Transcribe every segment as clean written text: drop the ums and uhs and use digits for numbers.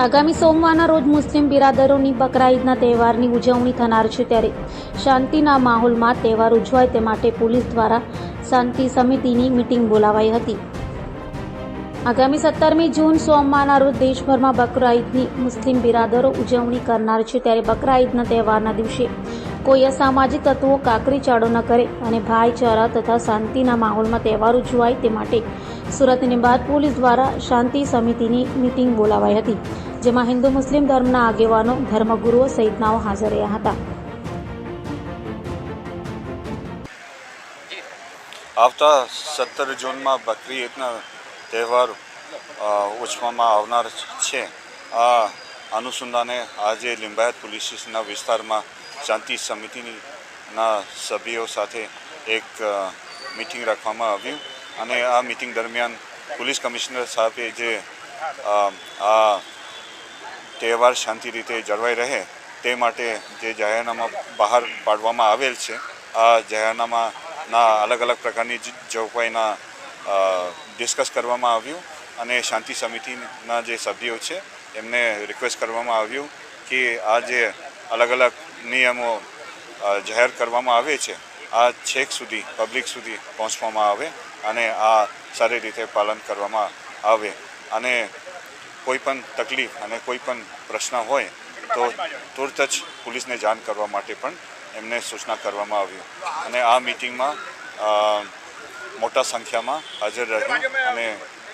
આગામી સોમવારના રોજ મુસ્લિમ બિરાદરોની બકરા ઈદના તહેવારની ઉજવણી થનાર છે, ત્યારે શાંતિના માહોલમાં તહેવાર ઉજવાય તે માટે પોલીસ દ્વારા શાંતિ સમિતિની મીટિંગ બોલાવાઈ હતી. આગામી 17મી જૂન સોમવારના રોજ દેશભરમાં બકરા ઈદની મુસ્લિમ બિરાદરો ઉજવણી કરનાર છે, ત્યારે બકરા ઈદના તહેવારના દિવસે કોઈ અસામાજિક તત્વો કાકરી ચાળો ન કરે અને ભાઈચારા તથા શાંતિના માહોલમાં તહેવાર ઉજવાય તે માટે સુરતની બાદ પોલીસ દ્વારા શાંતિ સમિતિની મીટિંગ બોલાવાઈ હતી, જેમાં હિન્દુ મુસ્લિમ ધર્મના આગેવાનો, ધર્મગુરુઓ સહિતનાઓ હાજર રહ્યા હતા. આવતા 17 જૂનમાં બકરી ઈદના તહેવાર ઉજવવામાં આવનાર છે. આ અનુસંધાને આજે લિંબાયત પોલીસ સ્ટેશનના વિસ્તારમાં શાંતિ સમિતિના સભ્યો સાથે એક મીટિંગ રાખવામાં આવ્યું અને આ મીટિંગ દરમિયાન પોલીસ કમિશનર સાહેબે જે આ તહેવાર શાંતિ રીતે જળવાઈ રહે તે માટે જે જાહેરનામા બહાર પાડવામાં આવેલ છે, આ જાહેરનામાના અલગ અલગ પ્રકારની જોગવાઈના ડિસ્કસ કરવામાં આવ્યું અને શાંતિ સમિતિના જે સભ્યો છે એમને રિક્વેસ્ટ કરવામાં આવ્યું કે આ જે અલગ અલગ નિયમો જાહેર કરવામાં આવે છે આ છેક સુધી પબ્લિક સુધી પહોંચવામાં આવે અને આ સારી રીતે પાલન કરવામાં આવે અને કોઈ પણ તકલીફ અને કોઈ પણ પ્રશ્ન હોય તો તુરત જ પોલીસને જાણ કરવા માટે પણ એમને સૂચના કરવામાં આવ્યું અને આ મીટિંગમાં મોટા સંખ્યામાં હાજર રહ્યું અને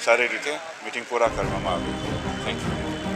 સારી રીતે મીટિંગ પૂરા કરવામાં આવ્યું. Thank you.